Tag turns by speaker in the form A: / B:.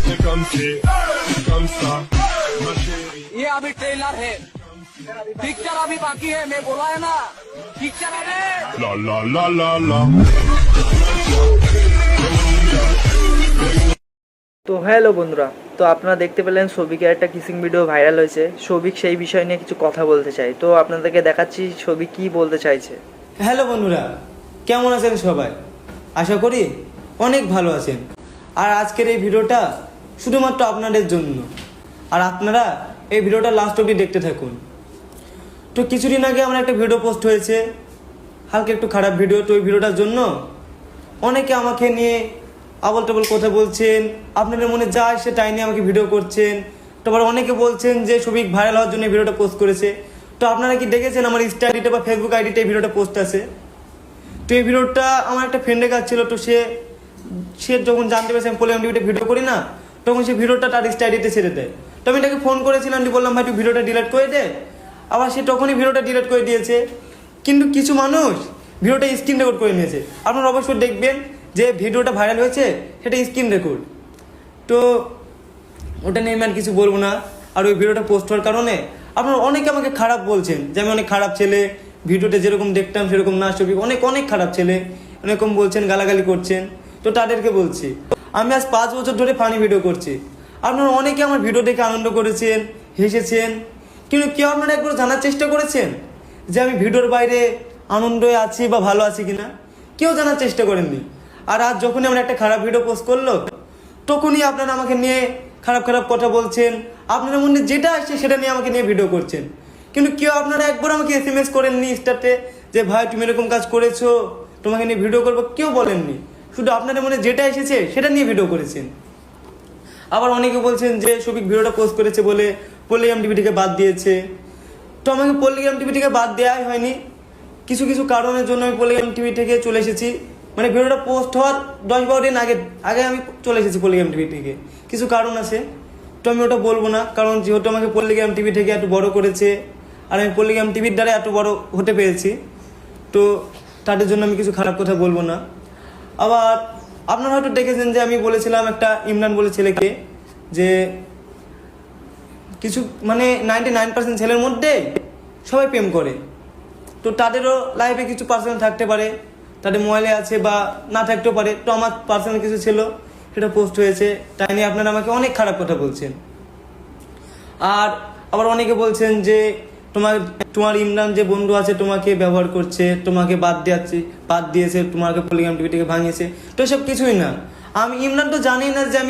A: C'est comme si, c'est comme ça, ma chérie.
B: ये अभी trailer है, पिक्चर अभी बाकी है। मैं बोला है ना, पिक्चर है।
A: La la la la la.
C: তো হ্যালো বন্ধুরা, তো আপনারা দেখতে পেলেন সৌভিকের একটা কিসিং ভিডিও ভাইরাল হয়েছে। সৌভিক সেই বিষয় নিয়ে কিছু কথা বলতে চাই, তো আপনাদেরকে দেখাচ্ছি সৌভিক কি বলতে চাইছে।
D: হ্যালো বন্ধুরা, কেমন আছেন সবাই? আশা করি অনেক ভালো আছেন। আর আজকের এই ভিডিওটা শুধুমাত্র আপনাদের জন্য, আর আপনারা এই ভিডিওটা লাস্ট অবধি দেখতে থাকুন। তো কিছুদিন আগে আমার একটা ভিডিও পোস্ট হয়েছে, হালকা একটু খারাপ ভিডিও। তো ওই ভিডিওটার জন্য অনেকে আমাকে নিয়ে আবল টাবল কথা বলছেন, আপনাদের মনে যা আসে তাই নিয়ে আমাকে ভিডিও করছেন। তারপর অনেকে বলছেন যে সৌভিক ভাইরাল হওয়ার জন্য ভিডিওটা পোস্ট করেছে। তো আপনারা কি দেখেছেন আমার ইনস্টা আইডিতে বা ফেসবুক আইডিতে এই ভিডিওটা পোস্ট আছে? তো এই ভিডিওটা আমার একটা ফ্রেন্ডের কাছে ছিল। তো সে যখন জানতে পেরেছে আমি পলিগ্রাম টিভিতে ভিডিও করি না, তখন সে ভিডিওটা তার ইনস্টা আইডিতে ছেড়ে দেয়। তো আমি তাকে ফোন করেছিলাম, বললাম ভাই তুই ভিডিওটা ডিলিট করে দে। আবার সে তখনই ভিডিওটা ডিলিট করে দিয়েছে। কিন্তু কিছু মানুষ ভিডিওটা স্ক্রিন রেকর্ড করে নিয়েছে। আপনারা অবশ্যই দেখবেন যে ভিডিওটা ভাইরাল হয়েছে সেটা স্ক্রিন রেকর্ড। তো ওটা নিয়ে আমি আর কিছু বলবো না। আর ওই ভিডিওটা পোস্ট হওয়ার কারণে আপনারা অনেকে আমাকে খারাপ বলছেন যে আমি অনেক খারাপ ছেলে, ভিডিওটা যেরকম দেখতাম সেরকম না। সৌভিক অনেক অনেক খারাপ ছেলে এরকম বলছেন, গালাগালি করছেন। তো তাদেরকে বলছি, আমি আজ 5 বছর ধরে ফানি ভিডিও করছি। আপনারা অনেকে আমার ভিডিও দেখে আনন্দ করেছেন, হেসেছেন, কিন্তু কেউ আপনারা একবার জানার চেষ্টা করেছেন যে আমি ভিডিওর বাইরে আনন্দে আছি বা ভালো আছি কিনা? কেউ জানার চেষ্টা করেননি। আর আজ যখনই আমরা একটা খারাপ ভিডিও পোস্ট করলো, তখনই আপনারা আমাকে নিয়ে খারাপ খারাপ কথা বলছেন। আপনাদের মধ্যে যেটা আসছে সেটা নিয়ে আমাকে নিয়ে ভিডিও করছেন। কিন্তু কেউ আপনারা একবার আমাকে SMS করেননি ইনস্টাতে যে ভাই তুমি এরকম কাজ করেছো, তোমাকে নিয়ে ভিডিও করবো, কেউ বলেননি। শুধু আপনাদের মনে যেটা এসেছে সেটা নিয়ে ভিডিও করেছেন। আবার অনেকে বলছেন যে সৌভিক ভিডিওটা পোস্ট করেছে বলে পলিগ্রাম টিভি থেকে বাদ দিয়েছে। তো আমাকে পলিগ্রাম টিভি থেকে বাদ দেওয়াই হয়নি। কিছু কিছু কারণের জন্য আমি পলিগ্রাম টিভি থেকে চলে এসেছি। মানে ভিডিওটা পোস্ট হওয়ার 10-12 দিন আগে আমি চলে এসেছি পলিগ্রাম টিভি থেকে। কিছু কারণ আছে, তো আমি ওটা বলবো না। কারণ যেহেতু আমাকে পলিগ্রাম টিভি থেকে এত বড় করেছে, আর আমি পলিগ্রাম টিভির দ্বারা এত বড় হতে পেরেছি, তো তাদের জন্য আমি কিছু খারাপ কথা বলবো না। আবার আপনারা হয়তো দেখেছেন যে আমি বলেছিলাম একটা ইমরান বলে ছেলেকে যে কিছু মানে 99% ছেলের মধ্যে সবাই প্রেম করে। তো তাদেরও লাইফে কিছু পার্সোনাল থাকতে পারে, তাদের মোবাইলে আছে বা না থাকতেও পারে। তো আমার পার্সোনাল কিছু ছিল, সেটা পোস্ট হয়েছে, তাই নিয়ে আপনারা আমাকে অনেক খারাপ কথা বলছেন। আর আবার অনেকে বলছেন যে তোমার ইমরান যে বন্ধু আছে তোমাকে ব্যবহার করছে, তোমাকে বাদ দিয়েছে, তোমাকে পলিগ্রাম টিভি থেকে ভাঙিয়েছে। তো এসব কিছুই না। আমি ইমরান তো জানি না যে আমি